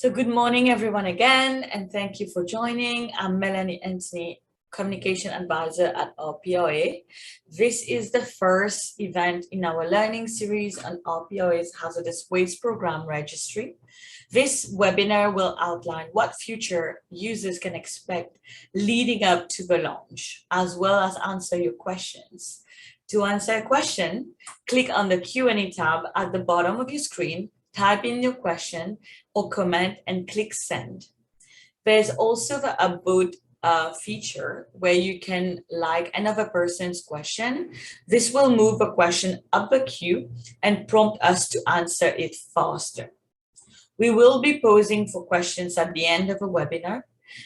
So good morning, everyone, again, and thank you for joining. I'm Melanie Anthony, Communication Advisor at RPRA. This is the first event in our learning series on RPRA's Hazardous Waste Program Registry. This webinar will outline what future users can expect leading up to the launch, as well as answer your questions. To answer a question, click on the Q&A tab at the bottom of your screen, type in your question or comment and click send. There's also the upvote feature where you can like another person's question. This will move a question up the queue and prompt us to answer it faster. We will be posing for questions at the end of the webinar.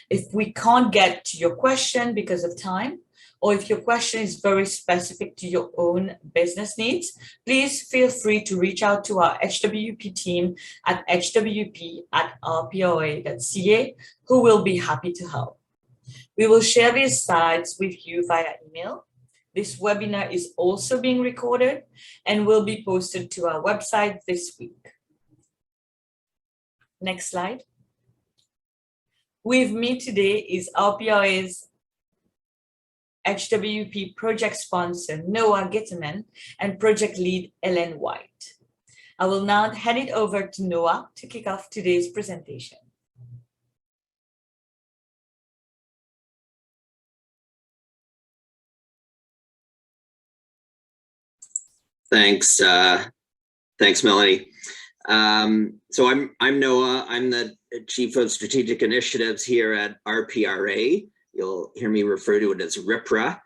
If we can't get to your question because of time, or if your question is very specific to your own business needs, please feel free to reach out to our HWP team at hwp@rpra.ca, who will be happy to help. We will share these slides with you via email. This webinar is also being recorded and will be posted to our website this week. Next slide. With me today is RPRA's HWP project sponsor, Noah Gitterman, and project lead, Ellen White. I will now hand it over to Noah to kick off today's presentation. Thanks, Melanie. So I'm Noah. I'm the Chief of Strategic Initiatives here at RPRA. You'll hear me refer to it as RPRA,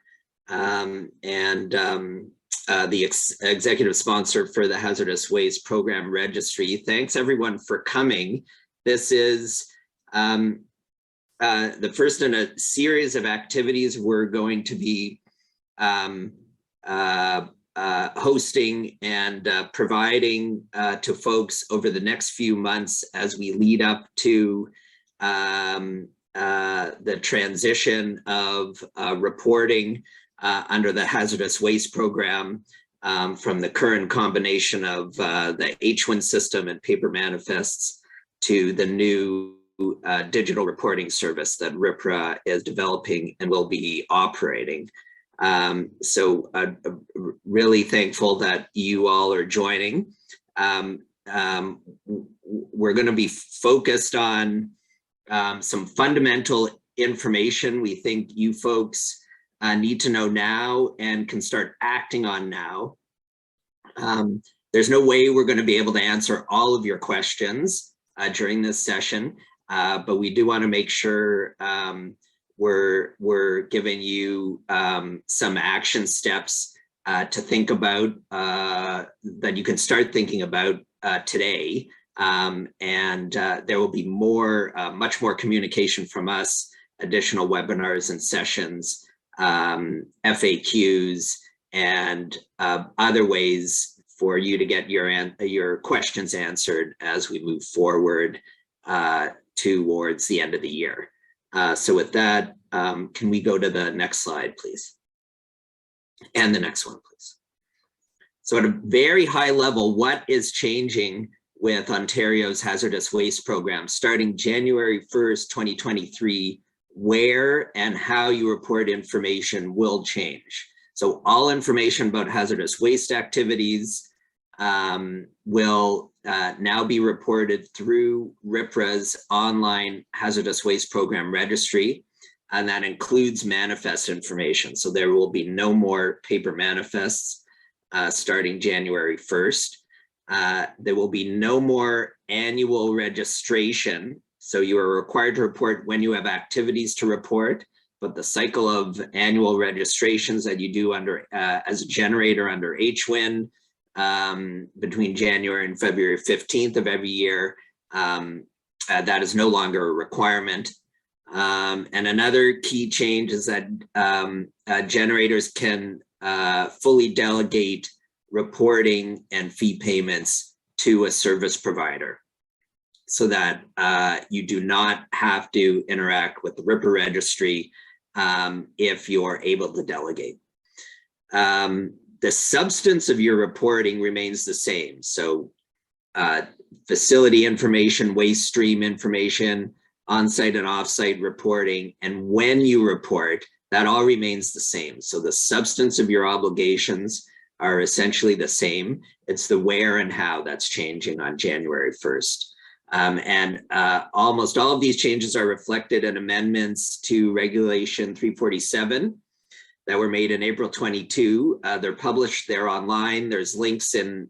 the executive sponsor for the Hazardous Waste Program Registry. Thanks everyone for coming. This is the first in a series of activities we're going to be hosting and providing to folks over the next few months as we lead up to the transition of reporting under the Hazardous Waste Program from the current combination of the HWP system and paper manifests to the new digital reporting service that RPRA is developing and will be operating. So really thankful that you all are joining. We're going to be focused on some fundamental information we think you folks need to know now and can start acting on now. There's no way we're going to be able to answer all of your questions during this session, but we do want to make sure we're giving you some action steps to think about that you can start thinking about today. There will be much more communication from us, additional webinars and sessions, FAQs, and other ways for you to get your questions answered as we move forward towards the end of the year. So with that, can we go to the next slide, please? And the next one, please. So at a very high level, what is changing with Ontario's Hazardous Waste Program starting January 1st, 2023, where and how you report information will change. So all information about hazardous waste activities will now be reported through RPRA's online Hazardous Waste Program Registry, and that includes manifest information. So there will be no more paper manifests starting January 1st. There will be no more annual registration. So you are required to report when you have activities to report, but the cycle of annual registrations that you do under as a generator under HWP between January and February 15th of every year, that is no longer a requirement. And another key change is that generators can fully delegate reporting and fee payments to a service provider so that you do not have to interact with the RPRA registry if you're able to delegate. The substance of your reporting remains the same. So facility information, waste stream information, on-site and off-site reporting, and when you report, that all remains the same. So the substance of your obligations are essentially the same. It's the where and how that's changing on January 1st. Almost all of these changes are reflected in amendments to Regulation 347 that were made in April 22. They're published there online. There's links in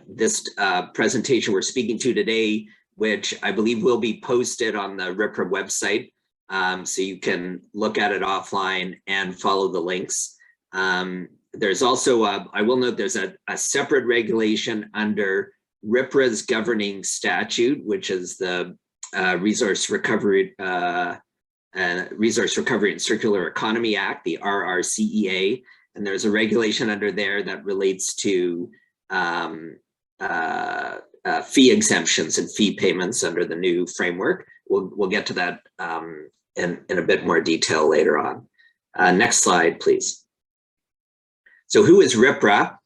this presentation we're speaking to today, which I believe will be posted on the RPRA website. So you can look at it offline and follow the links. There's also, I will note, there's a separate regulation under RPRA's governing statute, which is the Resource Recovery and Circular Economy Act, the RRCEA. And there's a regulation under there that relates to fee exemptions and fee payments under the new framework. We'll get to that in a bit more detail later on. Next slide, please. So who is RPRA?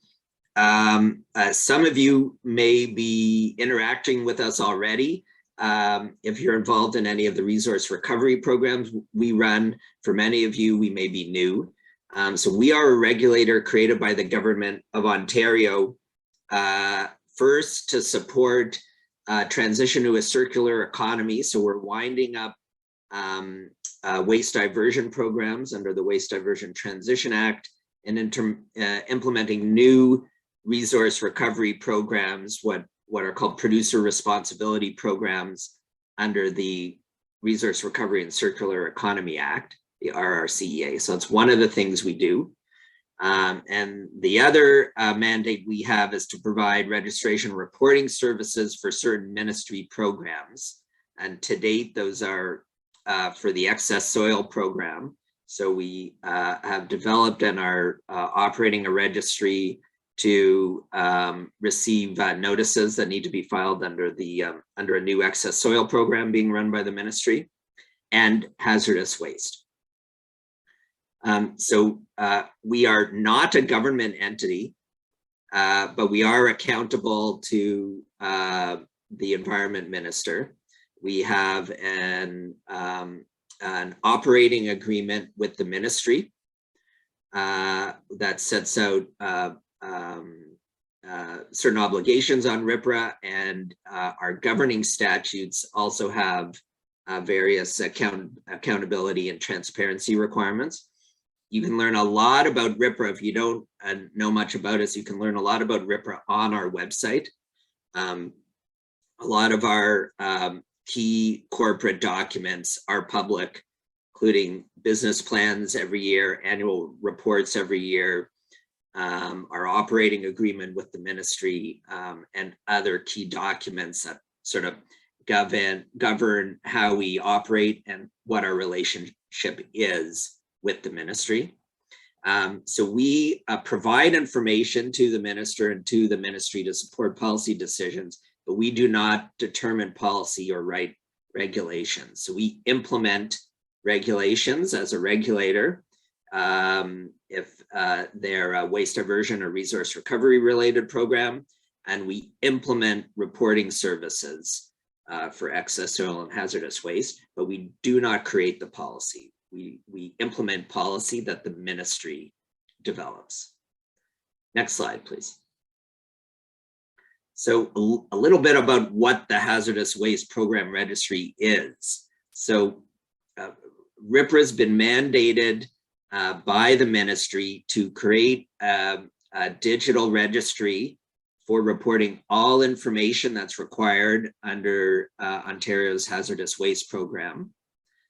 Some of you may be interacting with us already. If you're involved in any of the resource recovery programs we run, for many of you, we may be new. So we are a regulator created by the Government of Ontario, first to support transition to a circular economy. So we're winding up waste diversion programs under the Waste Diversion Transition Act and implementing new resource recovery programs, what are called producer responsibility programs under the Resource Recovery and Circular Economy Act, the RRCEA. So it's one of the things we do. And the other mandate we have is to provide registration reporting services for certain ministry programs. And to date, those are for the excess soil program. So we have developed and are operating a registry to receive notices that need to be filed under the under a new excess soil program being run by the ministry, and hazardous waste. So we are not a government entity, but we are accountable to the Environment Minister. We have an operating agreement with the ministry that sets out certain obligations on RPRA, and our governing statutes also have various accountability and transparency requirements. You can learn a lot about RPRA. If you don't know much about us, you can learn a lot about RPRA on our website. A lot of our key corporate documents are public, including business plans every year, annual reports every year, our operating agreement with the ministry, and other key documents that sort of govern how we operate and what our relationship is with the ministry. So we provide information to the minister and to the ministry to support policy decisions, but we do not determine policy or write regulations. So we implement regulations as a regulator. If they're a waste diversion or resource recovery related program, and we implement reporting services for excess oil and hazardous waste, but we do not create the policy. We implement policy that the ministry develops. Next slide, please. So a little bit about what the Hazardous Waste Program Registry is. So RPRA has been mandated by the ministry to create a digital registry for reporting all information that's required under Ontario's Hazardous Waste Program.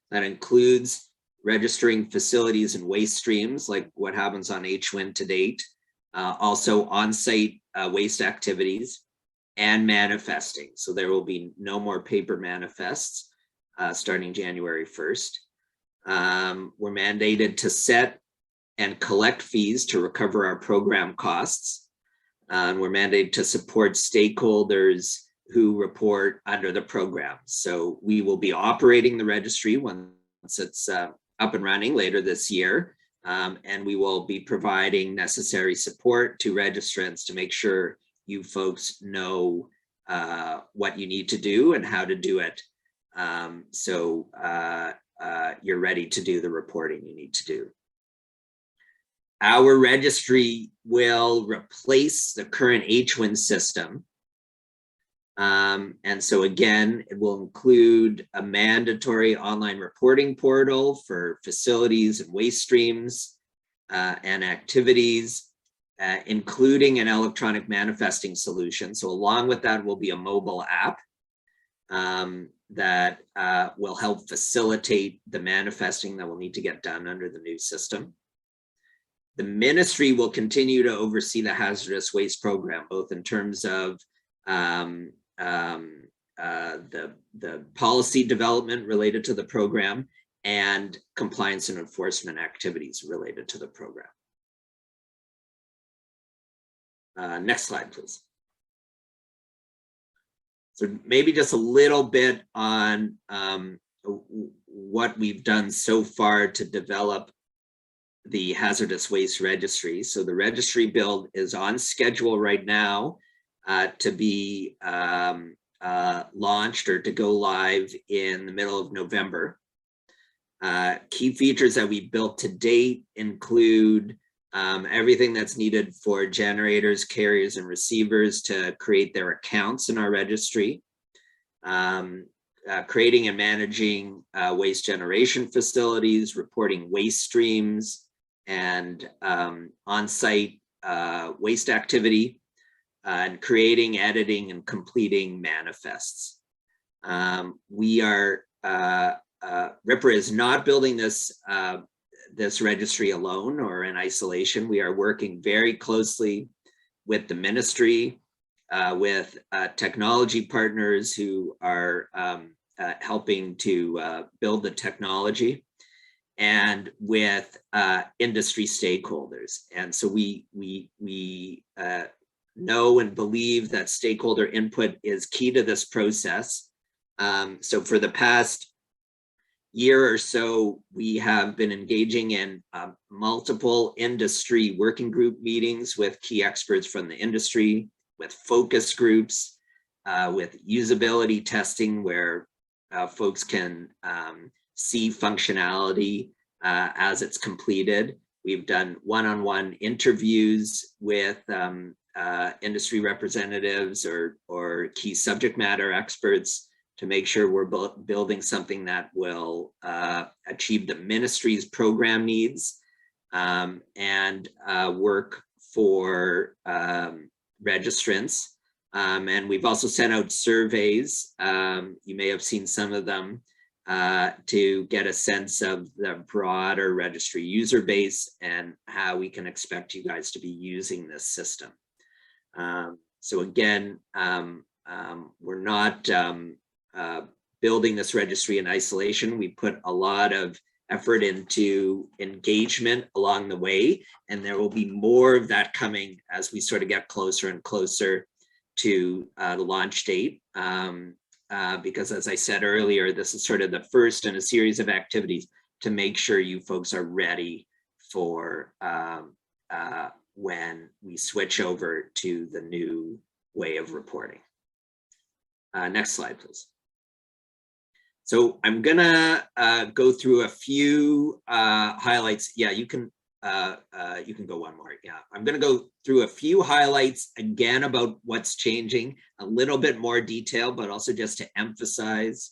That includes registering facilities and waste streams, like what happens on HWP to date, also on-site waste activities, and manifesting. So there will be no more paper manifests starting January 1st. We're mandated to set and collect fees to recover our program costs. We're mandated to support stakeholders who report under the program. So we will be operating the registry once it's up and running later this year. And we will be providing necessary support to registrants to make sure you folks know what you need to do and how to do it. So you're ready to do the reporting you need to do. Our registry will replace the current HWIN system. And so again, it will include a mandatory online reporting portal for facilities and waste streams and activities, including an electronic manifesting solution. So along with that will be a mobile app that will help facilitate the manifesting that will need to get done under the new system. The ministry will continue to oversee the hazardous waste program, both in terms of the policy development related to the program and compliance and enforcement activities related to the program. Next slide, please. So maybe just a little bit on what we've done so far to develop the Hazardous Waste Registry. So the registry build is on schedule right now to be launched or to go live in the middle of November. Key features that we built to date include everything that's needed for generators, carriers, and receivers to create their accounts in our registry, creating and managing waste generation facilities, reporting waste streams, and on-site waste activity, and creating, editing, and completing manifests. We are, RPRA is not building this registry alone or in isolation. We are working very closely with the ministry, with technology partners who are helping to build the technology, and with industry stakeholders. And so we know and believe that stakeholder input is key to this process. So for the past year or so, we have been engaging in multiple industry working group meetings with key experts from the industry, with focus groups, with usability testing where folks can see functionality as it's completed. We've done one-on-one interviews with industry representatives or key subject matter experts to make sure we're building something that will achieve the ministry's program needs and work for registrants. And we've also sent out surveys. You may have seen some of them to get a sense of the broader registry user base and how we can expect you guys to be using this system. So again, we're not building this registry in isolation. We put a lot of effort into engagement along the way, and there will be more of that coming as we sort of get closer and closer to the launch date. Because as I said earlier, this is sort of the first in a series of activities to make sure you folks are ready for when we switch over to the new way of reporting. Next slide, please. So I'm gonna go through a few highlights. Yeah, you can go one more. Yeah, I'm gonna go through a few highlights again about what's changing, a little bit more detail, but also just to emphasize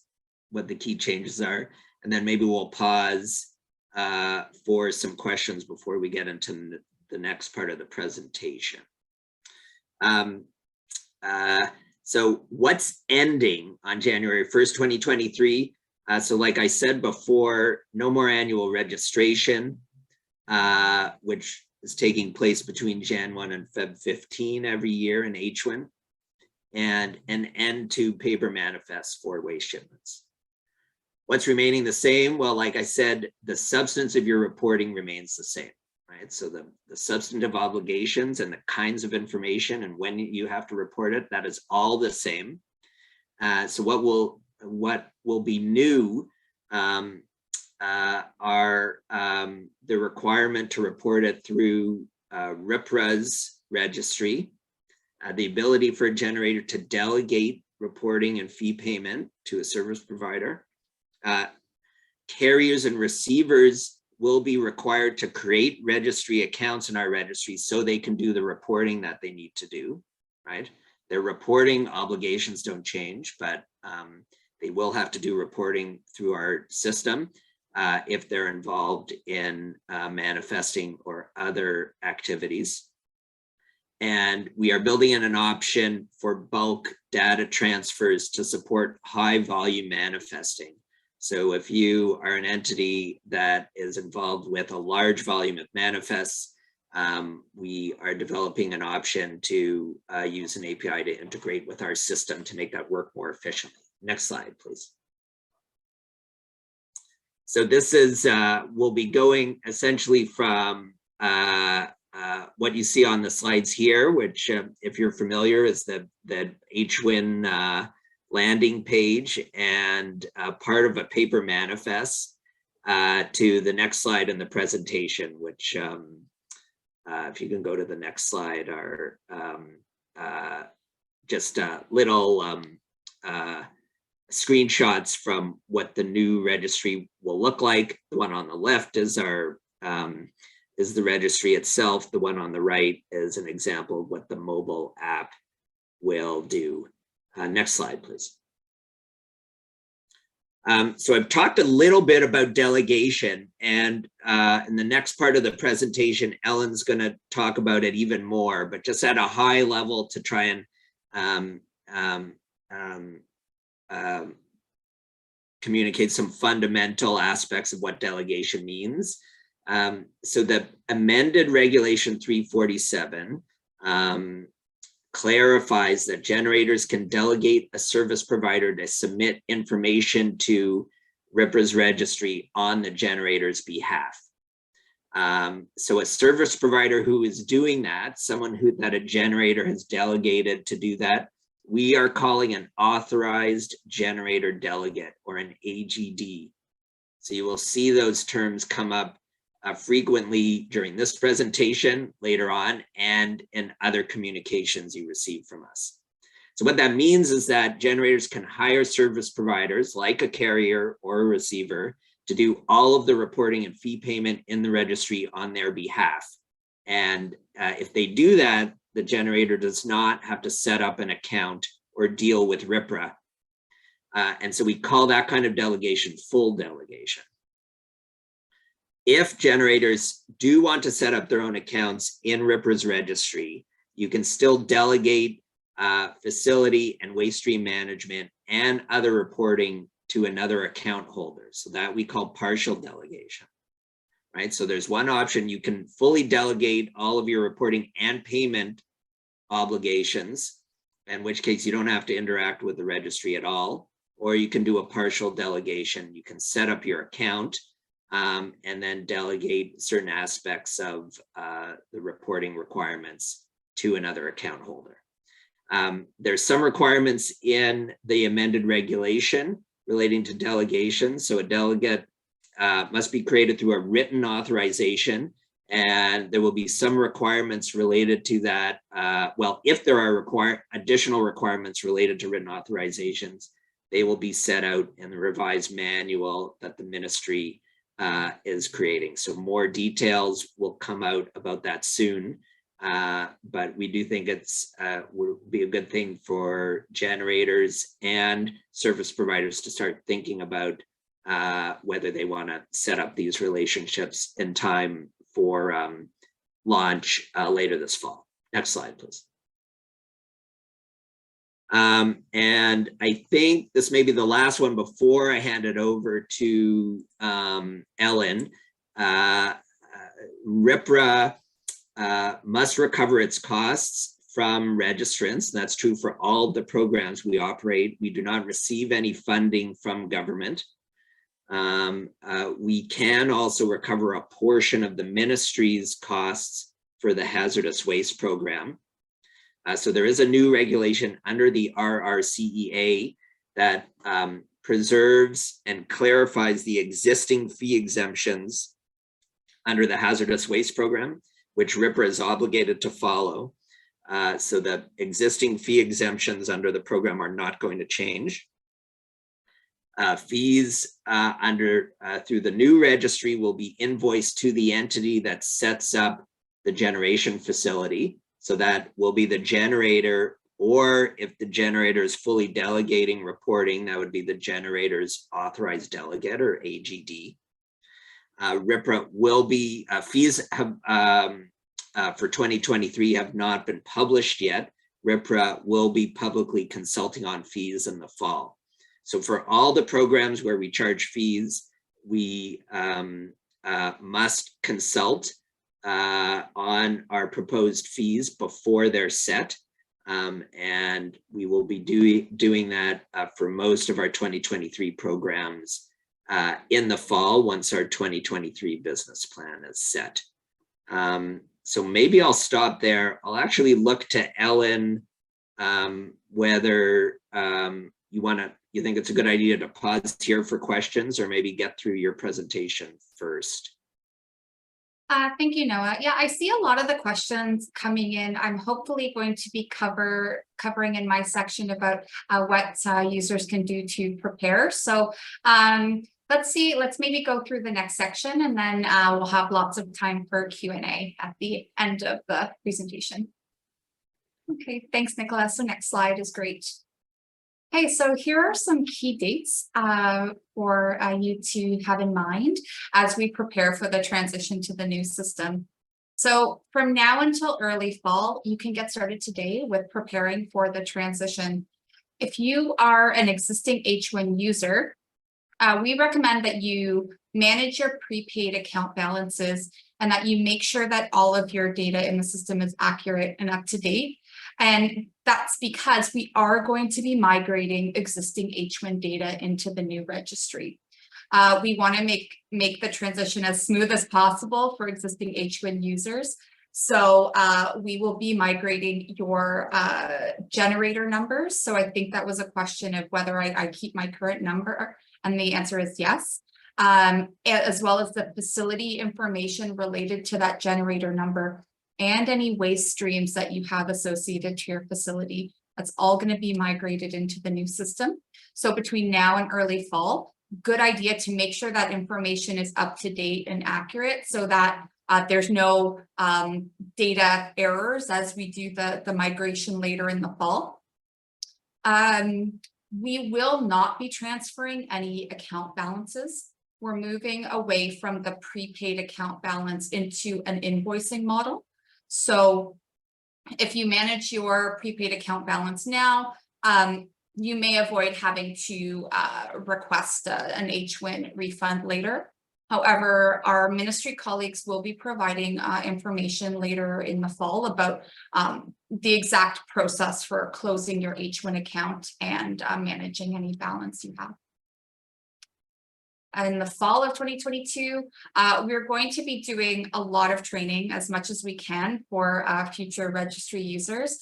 what the key changes are. And then maybe we'll pause for some questions before we get into the next part of the presentation. So what's ending on January 1st, 2023? So like I said before, no more annual registration, which is taking place between Jan 1 and Feb 15 every year in HWIN, and an end to paper manifests for waste shipments. What's remaining the same? Well, like I said, the substance of your reporting remains the same, right? So the substantive obligations and the kinds of information and when you have to report it, that is all the same. So what will be new are the requirement to report it through RPRA's registry, the ability for a generator to delegate reporting and fee payment to a service provider. Carriers and receivers will be required to create registry accounts in our registry so they can do the reporting that they need to do, right? Their reporting obligations don't change, but they will have to do reporting through our system if they're involved in manifesting or other activities. And we are building in an option for bulk data transfers to support high volume manifesting. So if you are an entity that is involved with a large volume of manifests, we are developing an option to use an API to integrate with our system to make that work more efficiently. Next slide, please. So this is, we'll be going essentially from what you see on the slides here, which if you're familiar is the HWin landing page and part of a paper manifest to the next slide in the presentation, which if you can go to the next slide, are just little screenshots from what the new registry will look like. The one on the left is our is the registry itself. The one on the right is an example of what the mobile app will do. Next slide, please. So I've talked a little bit about delegation, and in the next part of the presentation, Ellen's going to talk about it even more, but just at a high level to try and communicate some fundamental aspects of what delegation means. So the amended Regulation 347 clarifies that generators can delegate a service provider to submit information to RPRA's registry on the generator's behalf. So a service provider who is doing that, someone that a generator has delegated to do that, we are calling an authorized generator delegate, or an AGD. So you will see those terms come up frequently during this presentation, later on, and in other communications you receive from us. So what that means is that generators can hire service providers like a carrier or a receiver to do all of the reporting and fee payment in the registry on their behalf. And if they do that, the generator does not have to set up an account or deal with RPRA. And so we call that kind of delegation full delegation. If generators do want to set up their own accounts in RPRA's registry, you can still delegate facility and waste stream management and other reporting to another account holder. So that we call partial delegation, right? So there's one option: you can fully delegate all of your reporting and payment obligations, in which case you don't have to interact with the registry at all, or you can do a partial delegation. You can set up your account and then delegate certain aspects of the reporting requirements to another account holder. There's some requirements in the amended regulation relating to delegation. So a delegate must be created through a written authorization, and there will be some requirements related to that. Well, if there are additional requirements related to written authorizations, they will be set out in the revised manual that the ministry is creating. So more details will come out about that soon, but we do think it's will be a good thing for generators and service providers to start thinking about whether they want to set up these relationships in time for launch later this fall. Next slide, please. And I think this may be the last one before I hand it over to Ellen. RPRA must recover its costs from registrants. That's true for all the programs we operate. We do not receive any funding from government. We can also recover a portion of the ministry's costs for the Hazardous Waste Program. So there is a new regulation under the RRCEA that preserves and clarifies the existing fee exemptions under the Hazardous Waste Program, which RPRA is obligated to follow. So the existing fee exemptions under the program are not going to change. Fees through the new registry will be invoiced to the entity that sets up the generation facility. So that will be the generator, or if the generator is fully delegating reporting, that would be the generator's authorized delegate, or AGD. RPRA will be, fees have, for 2023 have not been published yet. RPRA will be publicly consulting on fees in the fall. So for all the programs where we charge fees, we must consult on our proposed fees before they're set. And we will be doing that for most of our 2023 programs in the fall, once our 2023 business plan is set. So maybe I'll stop there. I'll actually look to Ellen whether you think it's a good idea to pause here for questions, or maybe get through your presentation first. Thank you, Noah. Yeah, I see a lot of the questions coming in. I'm hopefully going to be covering in my section about what users can do to prepare. So let's maybe go through the next section, and then we'll have lots of time for Q&A at the end of the presentation. Okay, thanks, Nicholas. So next slide is great. Okay, so here are some key dates for you to have in mind as we prepare for the transition to the new system. So from now until early fall, you can get started today with preparing for the transition. If you are an existing H1 user, we recommend that you manage your prepaid account balances and that you make sure that all of your data in the system is accurate and up to date. And that's because we are going to be migrating existing H1 data into the new registry. We want to make the transition as smooth as possible for existing H1 users. So we will be migrating your generator numbers. So I think that was a question of whether I keep my current number, and the answer is yes. As well as the facility information related to that generator number, and any waste streams that you have associated to your facility. That's all going to be migrated into the new system. So between now and early fall, good idea to make sure that information is up to date and accurate, so that there's no data errors as we do the migration later in the fall. We will not be transferring any account balances. We're moving away from the prepaid account balance into an invoicing model. So if you manage your prepaid account balance now, you may avoid having to request an HWIN refund later. However, our ministry colleagues will be providing information later in the fall about the exact process for closing your HWIN account and managing any balance you have. In the fall of 2022, we're going to be doing a lot of training, as much as we can, for future registry users,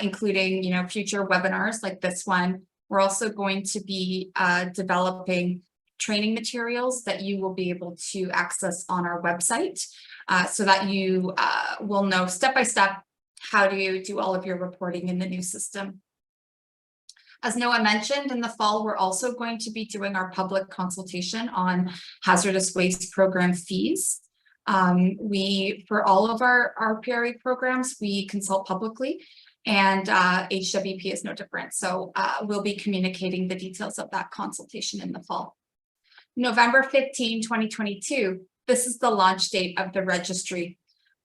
including future webinars like this one. We're also going to be developing training materials that you will be able to access on our website, so that you will know step by step how to do all of your reporting in the new system. As Noah mentioned, in the fall, we're also going to be doing our public consultation on hazardous waste program fees. For all of our RPRA programs, we consult publicly, and HWP is no different. So we'll be communicating the details of that consultation in the fall. November 15, 2022, this is the launch date of the registry.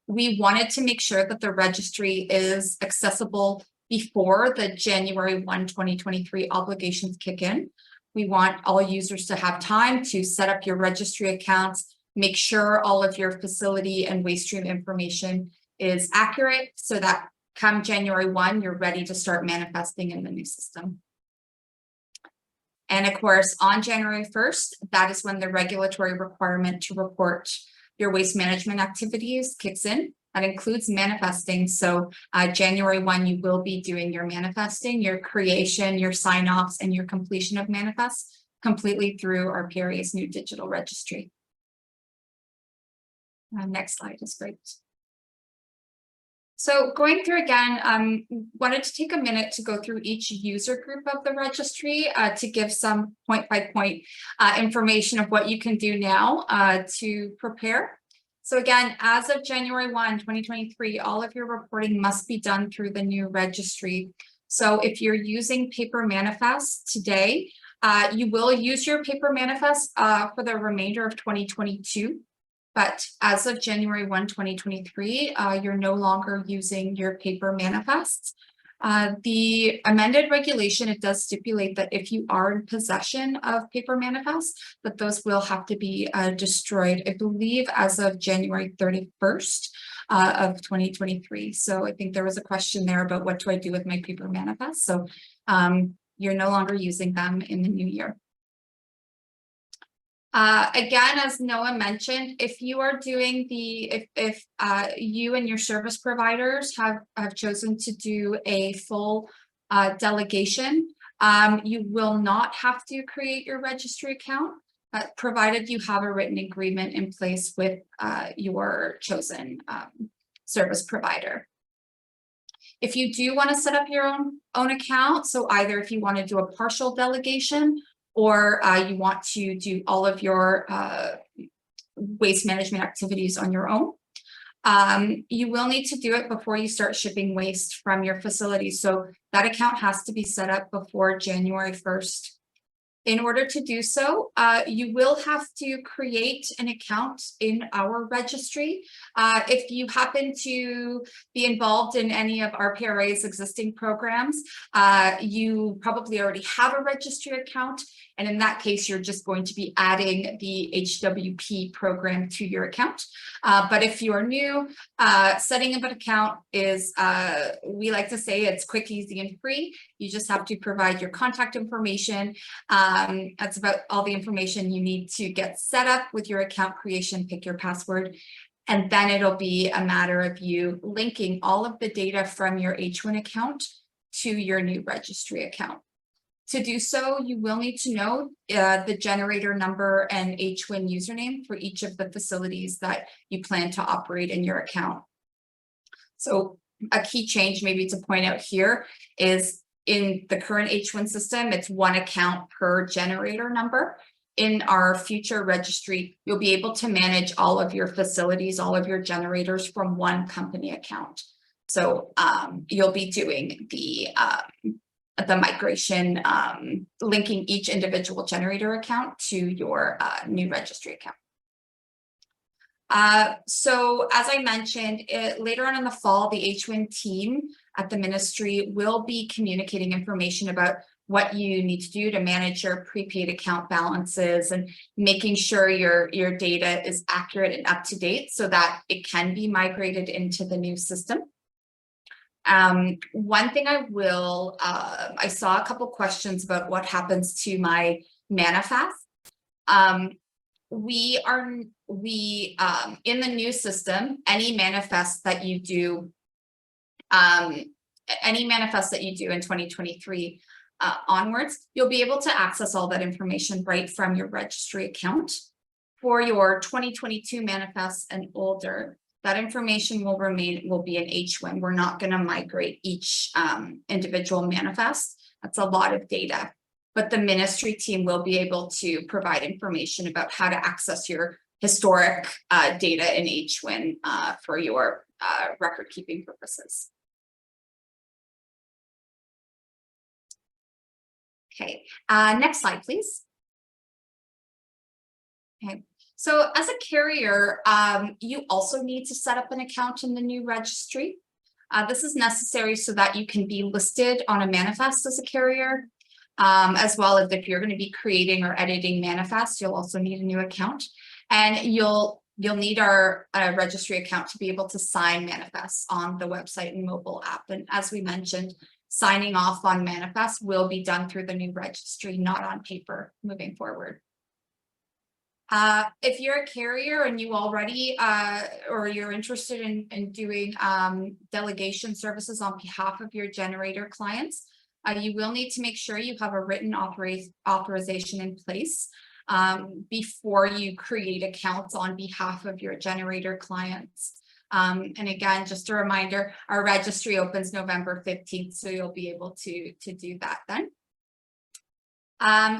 We wanted to make sure that the registry is accessible before the January 1, 2023 obligations kick in. We want all users to have time to set up your registry accounts, make sure all of your facility and waste stream information is accurate, so that come January 1, you're ready to start manifesting in the new system. And of course, on January 1st, that is when the regulatory requirement to report your waste management activities kicks in. That includes manifesting. So January 1, you will be doing your manifesting, your creation, your sign-offs, and your completion of manifests completely through RPRA's new digital registry. Next slide is great. So going through again, wanted to take a minute to go through each user group of the registry to give some point-by-point information of what you can do now to prepare. So again, as of January 1, 2023, all of your reporting must be done through the new registry. So if you're using paper manifests today, you will use your paper manifest for the remainder of 2022. But as of January 1, 2023, you're no longer using your paper manifests. The amended regulation, it does stipulate that if you are in possession of paper manifests, that those will have to be destroyed, I believe, as of January 31st of 2023. So I think there was a question there about what do I do with my paper manifests. So you're no longer using them in the new year. Again, as Noah mentioned, if you are doing if you and your service providers have chosen to do a full delegation, you will not have to create your registry account, provided you have a written agreement in place with your chosen service provider. If you do want to set up your own account, so either if you want to do a partial delegation or you want to do all of your waste management activities on your own, you will need to do it before you start shipping waste from your facility. So that account has to be set up before January 1st. In order to do so, you will have to create an account in our registry. If you happen to be involved in any of RPRA's existing programs, you probably already have a registry account. And in that case, you're just going to be adding the HWP program to your account. But if you are new, setting up an account is, we like to say it's quick, easy, and free. You just have to provide your contact information. That's about all the information you need to get set up with your account creation, pick your password, and then it'll be a matter of you linking all of the data from your H1 account to your new registry account. To do so, you will need to know the generator number and H1 username for each of the facilities that you plan to operate in your account. So a key change maybe to point out here is in the current H1 system, it's one account per generator number. In our future registry, you'll be able to manage all of your facilities, all of your generators from one company account. So you'll be doing the migration, linking each individual generator account to your new registry account. So as I mentioned, later on in the fall, the H1 team at the ministry will be communicating information about what you need to do to manage your prepaid account balances and making sure your data is accurate and up to date so that it can be migrated into the new system. One thing I saw a couple questions about what happens to my manifest. In the new system, any manifest that you do in 2023 onwards, you'll be able to access all that information right from your registry account. For your 2022 manifests and older, that information will be in H1. We're not going to migrate each individual manifest. That's a lot of data. But the ministry team will be able to provide information about how to access your historic data in H1 for your record keeping purposes. Okay, next slide, please. Okay, so as a carrier, you also need to set up an account in the new registry. This is necessary so that you can be listed on a manifest as a carrier. As well as if you're going to be creating or editing manifests, you'll also need a new account, and you'll need our registry account to be able to sign manifests on the website and mobile app. And as we mentioned, signing off on manifests will be done through the new registry, not on paper moving forward. If you're a carrier and you already or you're interested in doing delegation services on behalf of your generator clients, you will need to make sure you have a written authorization in place before you create accounts on behalf of your generator clients. And again, just a reminder, our registry opens November 15th, so you'll be able to do that then.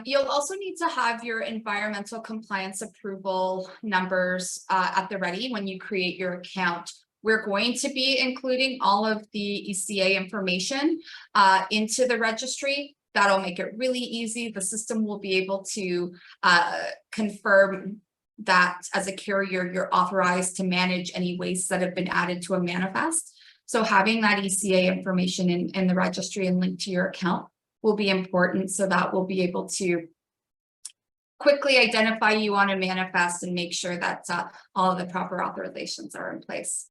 You'll also need to have your environmental compliance approval numbers at the ready when you create your account. We're going to be including all of the ECA information into the registry. That'll make it really easy. The system will be able to confirm that as a carrier, you're authorized to manage any waste that have been added to a manifest. So having that ECA information in the registry and linked to your account will be important, so that we'll be able to quickly identify you on a manifest and make sure that all of the proper authorizations are in place.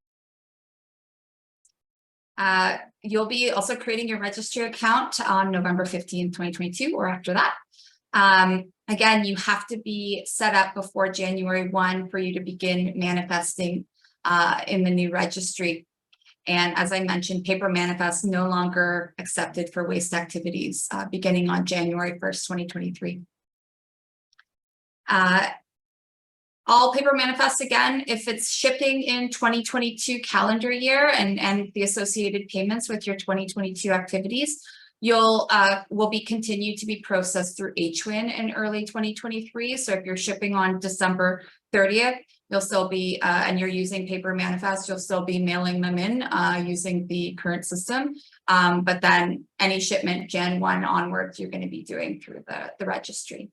You'll be also creating your registry account on November 15, 2022 or after that. Again, you have to be set up before January 1 for you to begin manifesting in the new registry. And as I mentioned, paper manifests no longer accepted for waste activities beginning on January 1st, 2023. All paper manifests, again, if it's shipping in 2022 calendar year and the associated payments with your 2022 activities, will continue to be processed through HWIN in early 2023. So if you're shipping on December 30th, you'll still be, and you're using paper manifests, you'll still be mailing them in using the current system. But then any shipment Jan 1 onwards, you're going to be doing through the registry.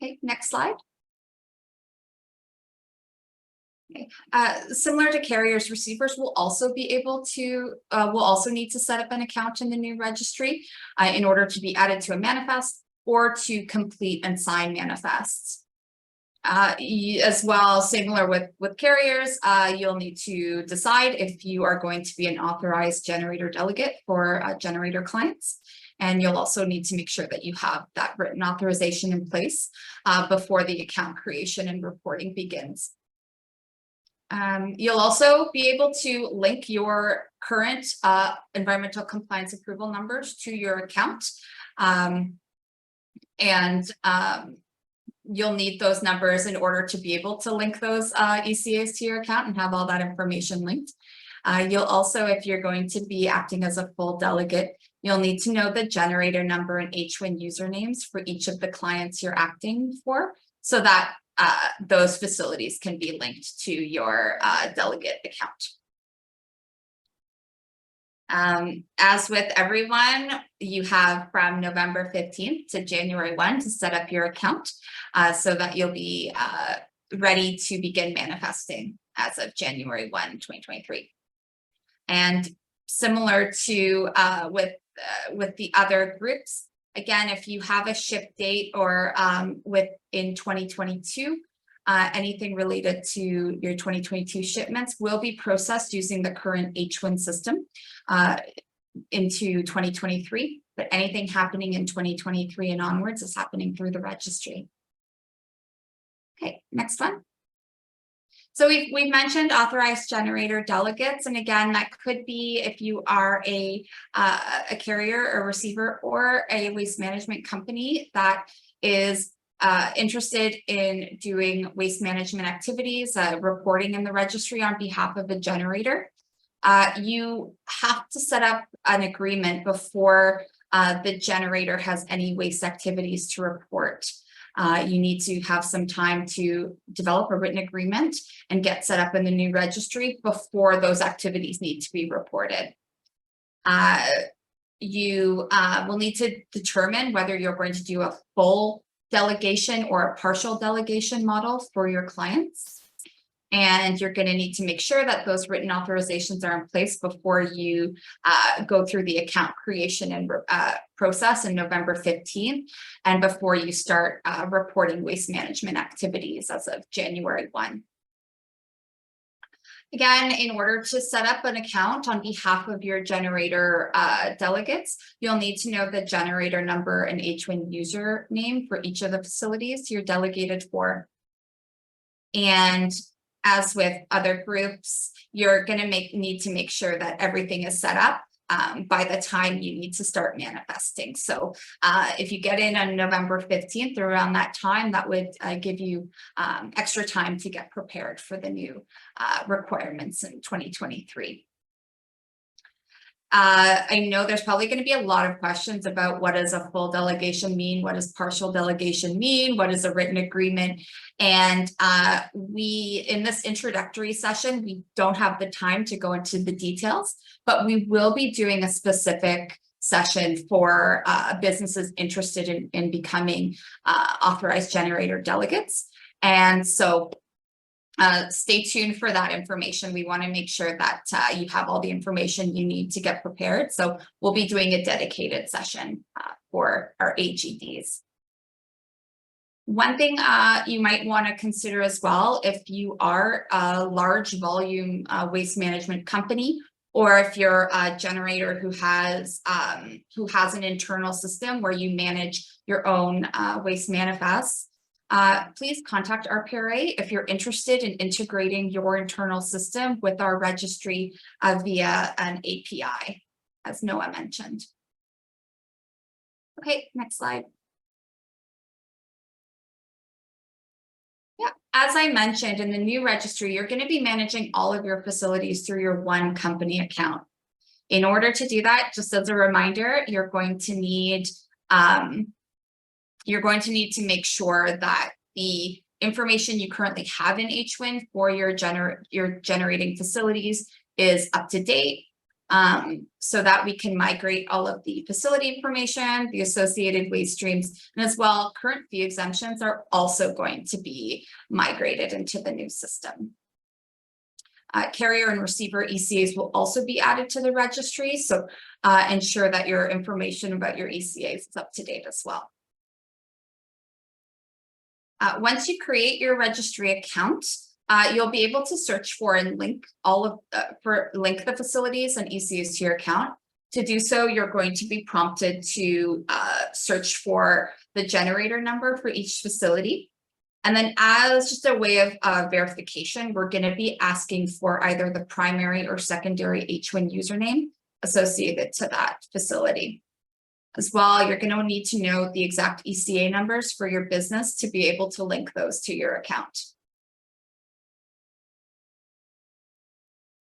Okay, next slide. Okay. Similar to carriers, receivers will also be able to, will also need to set up an account in the new registry in order to be added to a manifest or to complete and sign manifests. As well, similar with carriers, you'll need to decide if you are going to be an authorized generator delegate for generator clients. And you'll also need to make sure that you have that written authorization in place before the account creation and reporting begins. You'll also be able to link your current environmental compliance approval numbers to your account. You'll need those numbers in order to be able to link those ECAs to your account and have all that information linked. You'll also, if you're going to be acting as a full delegate, you'll need to know the generator number and HWIN usernames for each of the clients you're acting for, so that those facilities can be linked to your delegate account. As with everyone, you have from November 15th to January 1 to set up your account so that you'll be ready to begin manifesting as of January 1, 2023. And similar to with the other groups, again, if you have a ship date or in 2022, anything related to your 2022 shipments will be processed using the current HWIN system into 2023, but anything happening in 2023 and onwards is happening through the registry. Okay, next one. So we've mentioned authorized generator delegates, and again, that could be if you are a carrier, a receiver, or a waste management company that is interested in doing waste management activities, reporting in the registry on behalf of a generator. You have to set up an agreement before the generator has any waste activities to report. You need to have some time to develop a written agreement and get set up in the new registry before those activities need to be reported. You will need to determine whether you're going to do a full delegation or a partial delegation model for your clients. And you're going to need to make sure that those written authorizations are in place before you go through the account creation and process in November 15th, and before you start reporting waste management activities as of January 1. Again, in order to set up an account on behalf of your generator delegates, you'll need to know the generator number and HWIN username for each of the facilities you're delegated for. And as with other groups, you're going to need to make sure that everything is set up by the time you need to start manifesting. So if you get in on November 15th or around that time, that would give you extra time to get prepared for the new requirements in 2023. I know there's probably going to be a lot of questions about what does a full delegation mean? What does partial delegation mean? What is a written agreement? And in this introductory session, we don't have the time to go into the details, but we will be doing a specific session for businesses interested in becoming authorized generator delegates. And so stay tuned for that information. We want to make sure that you have all the information you need to get prepared. So we'll be doing a dedicated session for our AGDs. One thing you might want to consider as well, if you are a large volume waste management company, or if you're a generator who has an internal system where you manage your own waste manifests, please contact RPRA if you're interested in integrating your internal system with our registry via an API, as Noah mentioned. Okay, next slide. Yeah, as I mentioned, in the new registry, you're going to be managing all of your facilities through your one company account. In order to do that, just as a reminder, you're going to need to make sure that the information you currently have in HWIN for your generating facilities is up to date, so that we can migrate all of the facility information, the associated waste streams, and as well, current fee exemptions are also going to be migrated into the new system. Carrier and receiver ECAs will also be added to the registry, so ensure that your information about your ECAs is up to date as well. Once you create your registry account, you'll be able to search for and link link the facilities and ECAs to your account. To do so, you're going to be prompted to search for the generator number for each facility. And then as just a way of verification, we're going to be asking for either the primary or secondary HWIN username associated to that facility. As well, you're going to need to know the exact ECA numbers for your business to be able to link those to your account.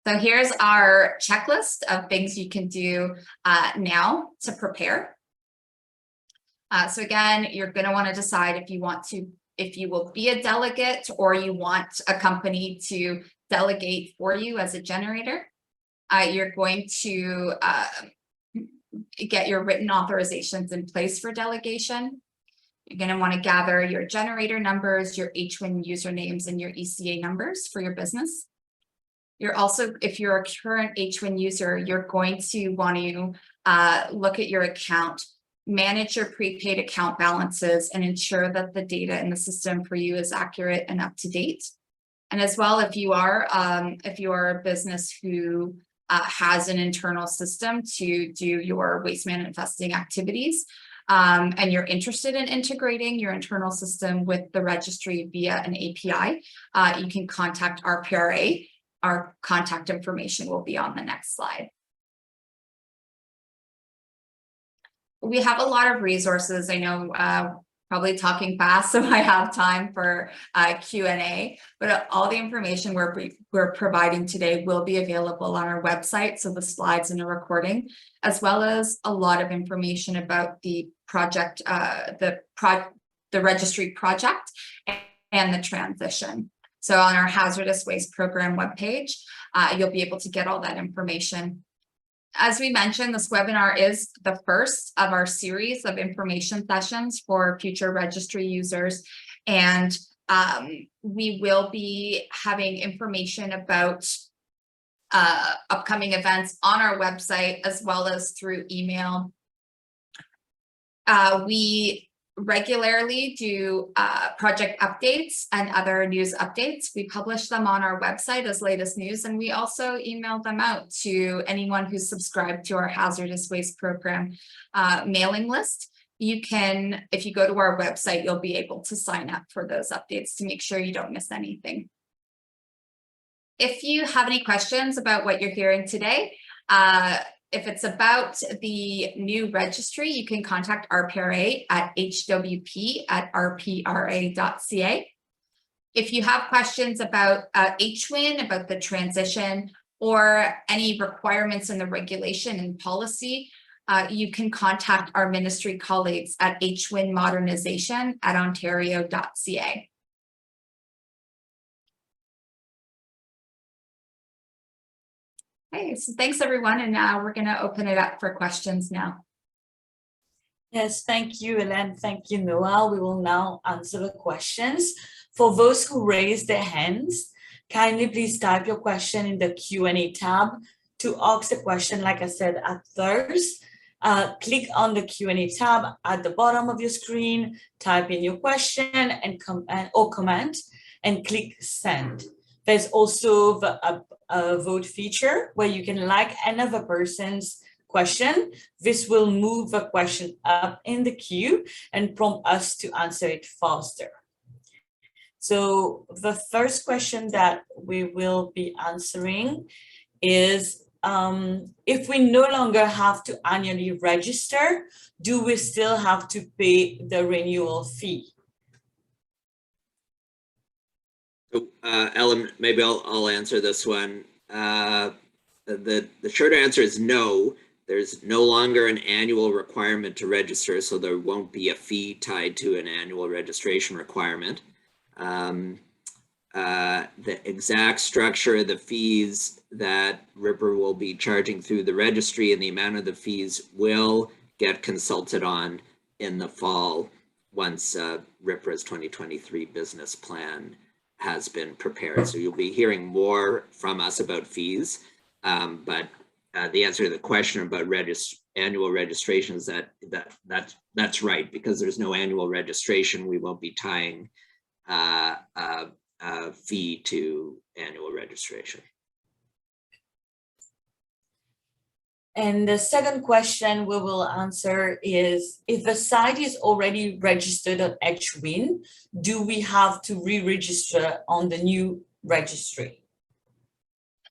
So here's our checklist of things you can do now to prepare. So again, you're going to want to decide if you will be a delegate or you want a company to delegate for you as a generator. You're going to get your written authorizations in place for delegation. You're going to want to gather your generator numbers, your HWIN usernames, and your ECA numbers for your business. You're also, if you're a current HWIN user, you're going to want to look at your account, manage your prepaid account balances, and ensure that the data in the system for you is accurate and up to date. And as well, if you are a business who has an internal system to do your waste manifesting activities, and you're interested in integrating your internal system with the registry via an API, you can contact RPRA. Our contact information will be on the next slide. We have a lot of resources. I know probably talking fast, so I have time for Q&A, but all the information we're providing today will be available on our website, so the slides and the recording, as well as a lot of information about the project, the registry project and the transition. So on our Hazardous Waste Program webpage, you'll be able to get all that information. As we mentioned, this webinar is the first of our series of information sessions for future registry users. And we will be having information about upcoming events on our website, as well as through email. We regularly do project updates and other news updates. We publish them on our website as latest news, and we also email them out to anyone who's subscribed to our Hazardous Waste Program mailing list. You can, if you go to our website, you'll be able to sign up for those updates to make sure you don't miss anything. If you have any questions about what you're hearing today, if it's about the new registry, you can contact RPRA at hwp@rpra.ca. If you have questions about HWIN, about the transition, or any requirements in the regulation and policy, you can contact our ministry colleagues at hwinmodernization@ontario.ca. Okay, so thanks everyone, and now we're going to open it up for questions now. Yes, thank you, Hélène. Thank you, Noah. We will now answer the questions. For those who raise their hands, kindly please type your question in the Q&A tab. To ask the question, like I said at first, click on the Q&A tab at the bottom of your screen, type in your question and or comment, and click send. There's also a vote feature where you can like another person's question. This will move the question up in the queue and prompt us to answer it faster. So the first question that we will be answering is, if we no longer have to annually register, do we still have to pay the renewal fee? So, Ellen, maybe I'll answer this one. The short answer is no. There's no longer an annual requirement to register, so there won't be a fee tied to an annual registration requirement. The exact structure of the fees that RPRA will be charging through the registry and the amount of the fees will get consulted on in the fall once RPRA's 2023 business plan has been prepared. So you'll be hearing more from us about fees, but the answer to the question about annual registration is that's right. Because there's no annual registration, we won't be tying a fee to annual registration. And the second question we will answer is, if the site is already registered on HWIN, do we have to re-register on the new registry?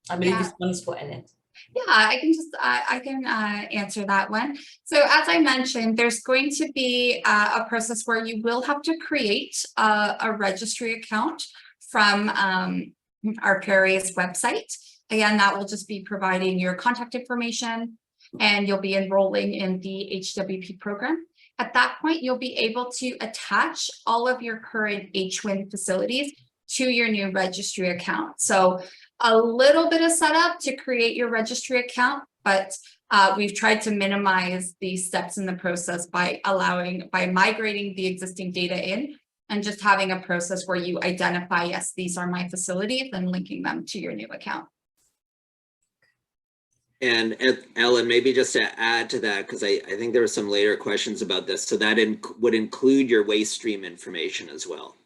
I believe this one is for Ellen. Yeah, I can answer that one. So as I mentioned, there's going to be a process where you will have to create a registry account from RPRA's website. Again, that will just be providing your contact information, and you'll be enrolling in the HWP program. At that point, you'll be able to attach all of your current HWIN facilities to your new registry account. So a little bit of setup to create your registry account, but we've tried to minimize the steps in the process by migrating the existing data in and just having a process where you identify, yes, these are my facilities, and linking them to your new account. And Ellen, maybe just to add to that, because I think there were some later questions about this. So that would include your waste stream information as well.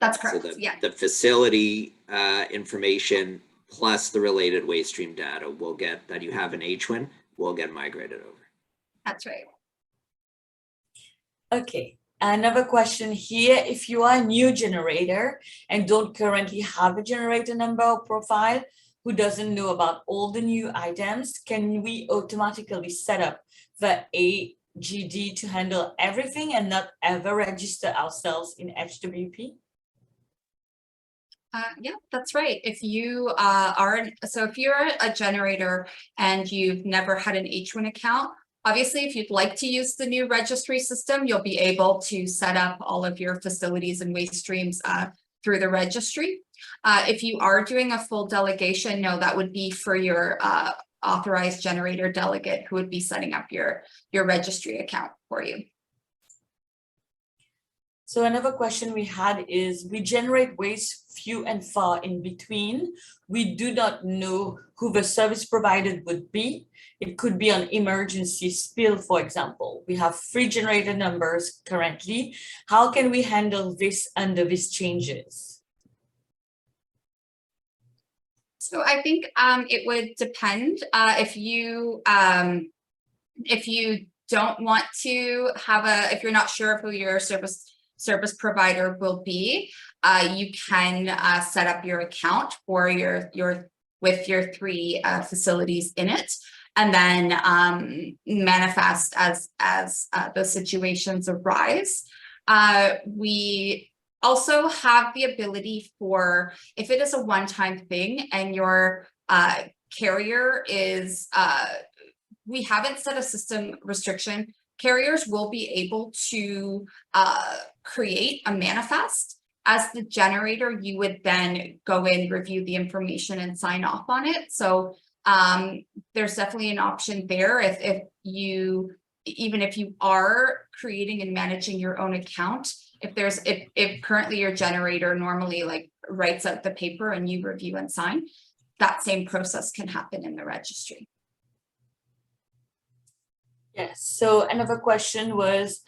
That's correct. So yeah. The facility information plus the related waste stream data will get that you have in HWIN will get migrated over. That's right. Okay. Another question here, if you are a new generator and don't currently have a generator number or profile, who doesn't know about all the new items, can we automatically set up the AGD to handle everything and not ever register ourselves in HWP? Yeah, that's right. If you if you're a generator and you've never had an HWIN account, obviously, if you'd like to use the new registry system, you'll be able to set up all of your facilities and waste streams through the registry. If you are doing a full delegation, no, that would be for your authorized generator delegate who would be setting up your registry account for you. So another question we had is, we generate waste few and far in between. We do not know who the service provider would be. It could be an emergency spill, for example. We have 3 generator numbers currently. How can we handle this under these changes? So I think it would depend if you don't want to have if you're not sure who your service provider will be, you can set up your account for with your 3 facilities in it. and then manifest as those situations arise. We also have the ability for, if it is a one-time thing and your carrier is, we haven't set a system restriction, carriers will be able to create a manifest. As the generator, you would then go in, review the information, and sign off on it. So there's definitely an option there if you, even if you are creating and managing your own account, if currently your generator normally like writes out the paper and you review and sign, that same process can happen in the registry. Yes, so another question was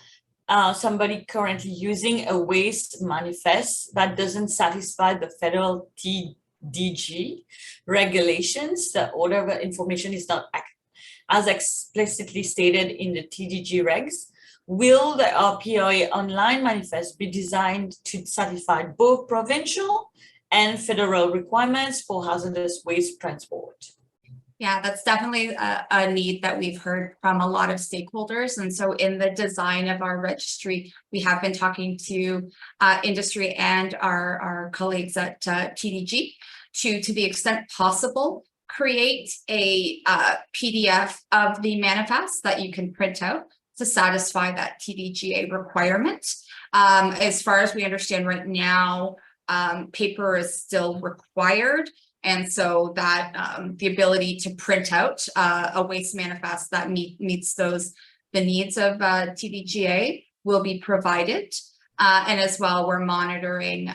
somebody currently using a waste manifest that doesn't satisfy the federal TDG regulations. The order of information is not as explicitly stated in the TDG regs. Will the RPRA online manifest be designed to satisfy both provincial and federal requirements for hazardous waste transport? Yeah, that's definitely a need that we've heard from a lot of stakeholders. And so in the design of our registry, we have been talking to industry and our colleagues at TDG to the extent possible, create a PDF of the manifest that you can print out to satisfy that TDGA requirement. As far as we understand right now, paper is still required. And so that the ability to print out a waste manifest that meets the needs of TDGA will be provided. And as well, we're monitoring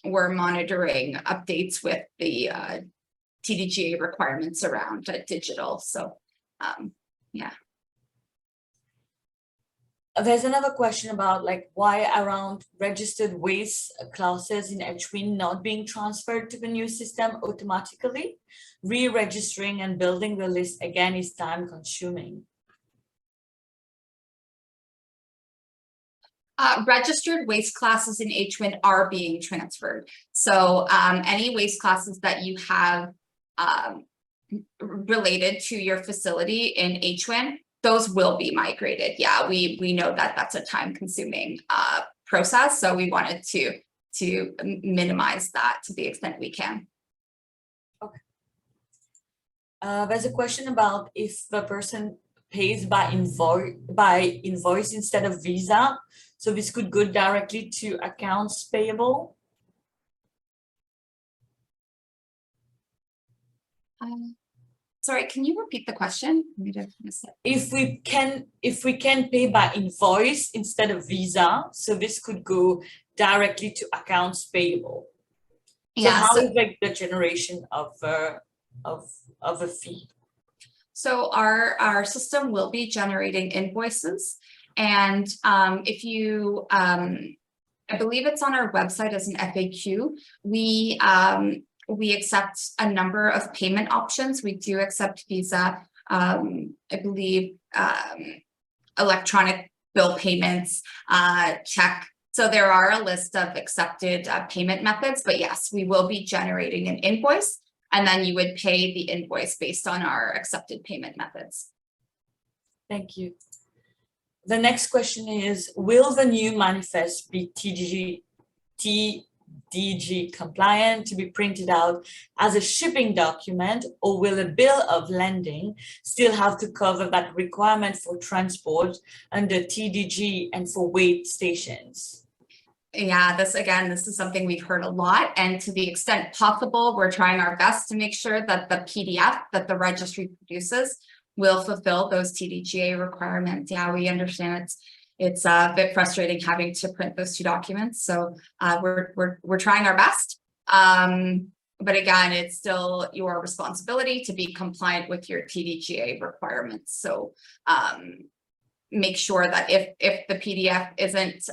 updates with the TDGA requirements around digital. So yeah. There's another question about like why around registered waste classes in HWP not being transferred to the new system automatically. Re-registering and building the list again is time consuming. Registered waste classes in HWP are being transferred. So any waste classes that you have related to your facility in HWP, those will be migrated. Yeah, we know that that's a time-consuming process, so we wanted to minimize that to the extent we can. Okay. There's a question about if the person pays by invoice instead of Visa, so this could go directly to accounts payable. Sorry, can you repeat the question? If we can pay by invoice instead of Visa, so this could go directly to accounts payable. So yeah, how is like the generation of a fee? So our system will be generating invoices, and if you I believe it's on our website as an FAQ. We accept a number of payment options. We do accept Visa, I believe, electronic bill payments, check. So there are a list of accepted payment methods, but yes, we will be generating an invoice, and then you would pay the invoice based on our accepted payment methods. Thank you. The next question is, will the new manifest be TDG compliant to be printed out as a shipping document, or will a bill of lading still have to cover that requirement for transport under TDG and for weight stations? Yeah, this is something we've heard a lot, and to the extent possible, we're trying our best to make sure that the PDF that the registry produces will fulfill those TDGA requirements. Yeah, we understand it's a bit frustrating having to print those two documents, so we're trying our best. But again, it's still your responsibility to be compliant with your TDGA requirements. So make sure that if the PDF isn't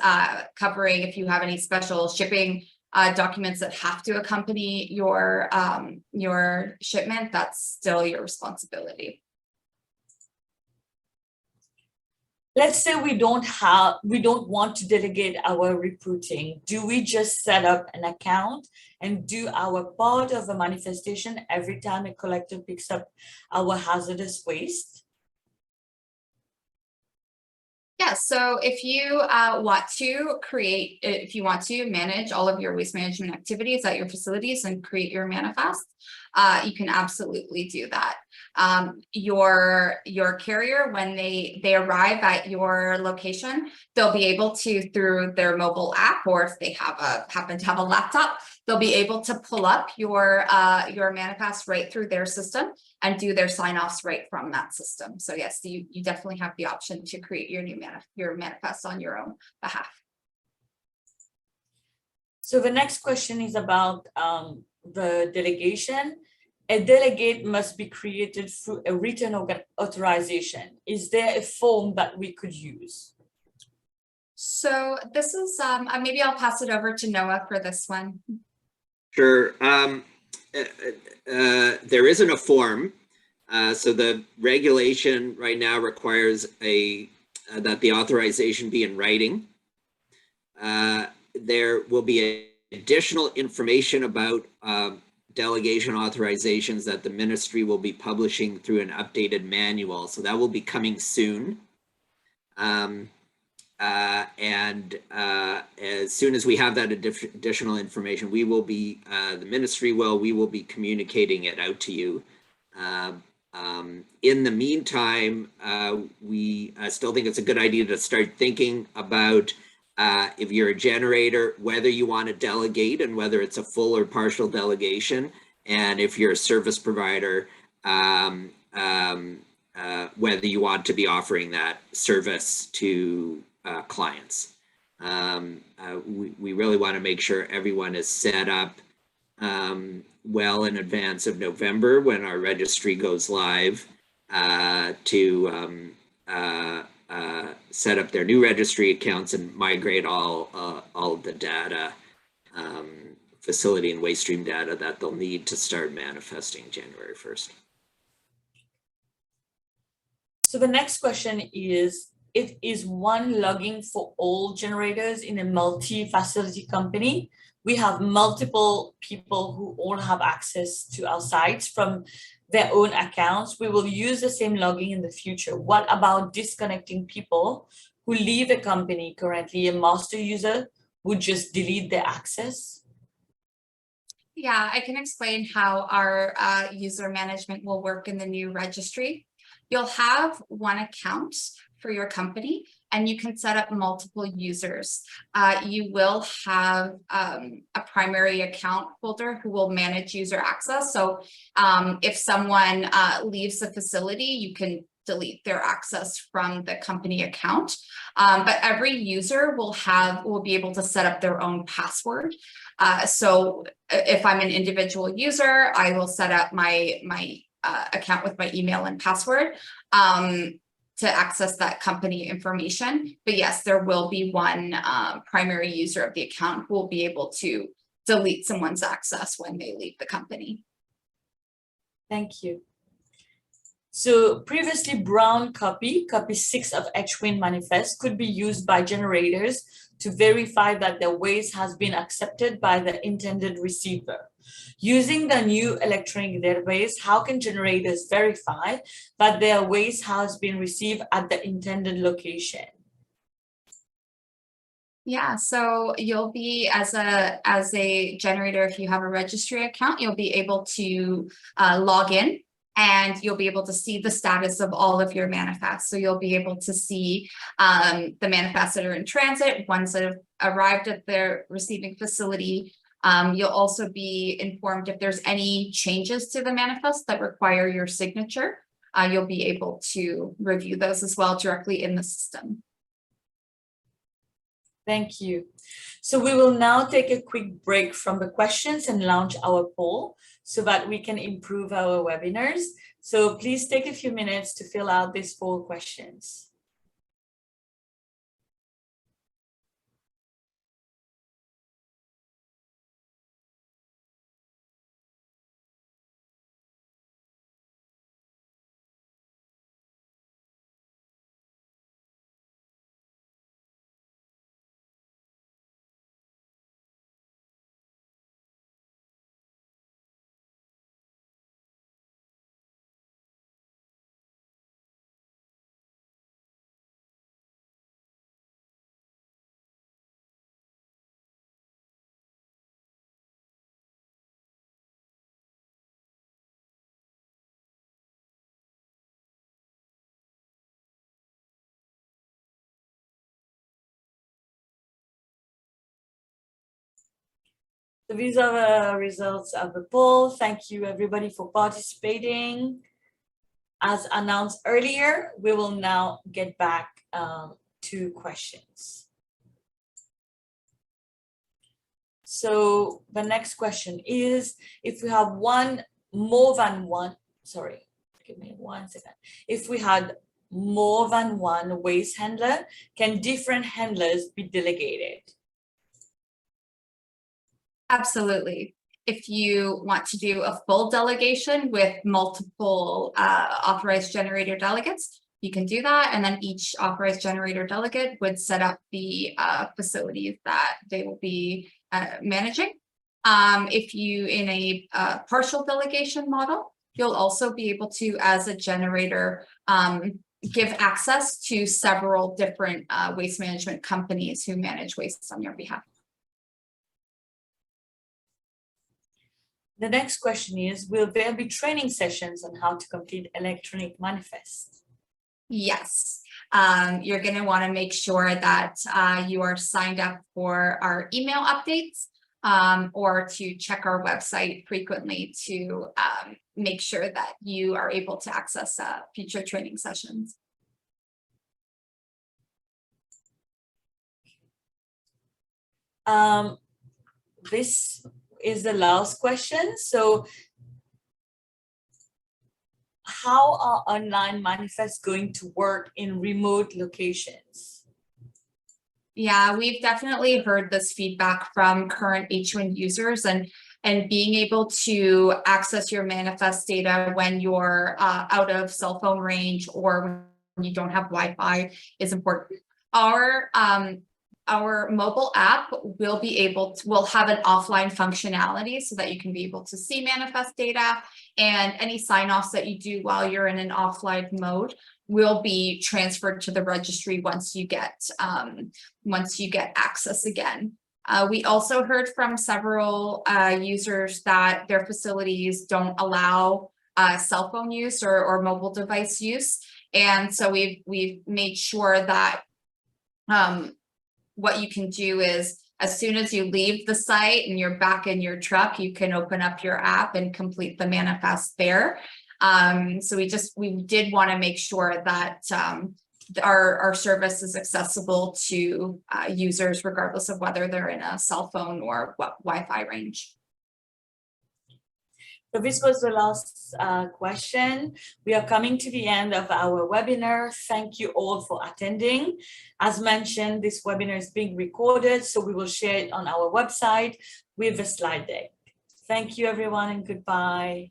covering, if you have any special shipping documents that have to accompany your shipment, that's still your responsibility. Let's say we don't want to delegate our recruiting. Do we just set up an account and do our part of a manifestation every time a collector picks up our hazardous waste? Yeah, so if you if you want to manage all of your waste management activities at your facilities and create your manifest, you can absolutely do that. Your carrier, when they arrive at your location, they'll be able to, through their mobile app, or if they happen to have a laptop, they'll be able to pull up your manifest right through their system and do their sign-offs right from that system. So yes, you definitely have the option to create your manifest on your own behalf. So the next question is about the delegation. A delegate must be created through a written authorization. Is there a form that we could use? So this is, maybe I'll pass it over to Noah for this one. Sure. There isn't a form. So the regulation right now requires that the authorization be in writing. There will be additional information about delegation authorizations that the ministry will be publishing through an updated manual. So that will be coming soon. As soon as we have that additional information, we will be, the ministry we will be communicating it out to you. In the meantime, we still think it's a good idea to start thinking about if you're a generator, whether you want to delegate and whether it's a full or partial delegation, and if you're a service provider, whether you want to be offering that service to clients. We really want to make sure everyone is set up well in advance of November, when our registry goes live, to set up their new registry accounts and migrate all of the data, facility and waste stream data that they'll need to start manifesting January 1st. So the next question is, it is one logging for all generators in a multi-facility company. We have multiple people who all have access to our sites from their own accounts. We will use the same logging in the future. What about disconnecting people who leave a company currently? A master user would just delete their access? Yeah, I can explain how our user management will work in the new registry. You'll have one account for your company, and you can set up multiple users. You will have a primary account holder who will manage user access. So if someone leaves the facility, you can delete their access from the company account. But every user will be able to set up their own password. So if I'm an individual user, I will set up my account with my email and password to access that company information. But yes, there will be one primary user of the account who will be able to delete someone's access when they leave the company. Thank you. So previously, brown copy 6 of HWP manifest could be used by generators to verify that their waste has been accepted by the intended receiver. Using the new electronic database, how can generators verify that their waste has been received at the intended location? Yeah, so you'll be, as a generator, if you have a registry account, you'll be able to log in, and you'll be able to see the status of all of your manifests. So you'll be able to see the manifests that are in transit, ones that have arrived at their receiving facility. You'll also be informed if there's any changes to the manifest that require your signature. You'll be able to review those as well directly in the system. Thank you. So we will now take a quick break from the questions and launch our poll so that we can improve our webinars. So please take a few minutes to fill out these 4 questions. So these are the results of the poll. Thank you everybody for participating. As announced earlier, we will now get back to questions. So the next question is, if we have more than one, sorry, give me 1 second. If we had more than one waste handler, can different handlers be delegated? Absolutely. If you want to do a full delegation with multiple authorized generator delegates, you can do that. And then each authorized generator delegate would set up the facilities that they will be managing. If you in a partial delegation model, you'll also be able to, as a generator, give access to several different waste management companies who manage waste on your behalf. The next question is, will there be training sessions on how to complete electronic manifest? Yes, you're going to want to make sure that you are signed up for our email updates or to check our website frequently to make sure that you are able to access future training sessions. This is the last question. So how are online manifests going to work in remote locations? Yeah, we've definitely heard this feedback from current HWP users, and being able to access your manifest data when you're out of cell phone range or when you don't have Wi-Fi is important. Our mobile app will have an offline functionality so that you can be able to see manifest data, and any sign-offs that you do while you're in an offline mode will be transferred to the registry once you get access again. We also heard from several users that their facilities don't allow cell phone use or mobile device use, and so we've made sure that what you can do is, as soon as you leave the site and you're back in your truck, you can open up your app and complete the manifest there. So we did want to make sure that our service is accessible to users regardless of whether they're in a cell phone or Wi-Fi range. So this was the last question. We are coming to the end of our webinar. Thank you all for attending. As mentioned, this webinar is being recorded, so we will share it on our website with the slide deck. Thank you, everyone, and goodbye.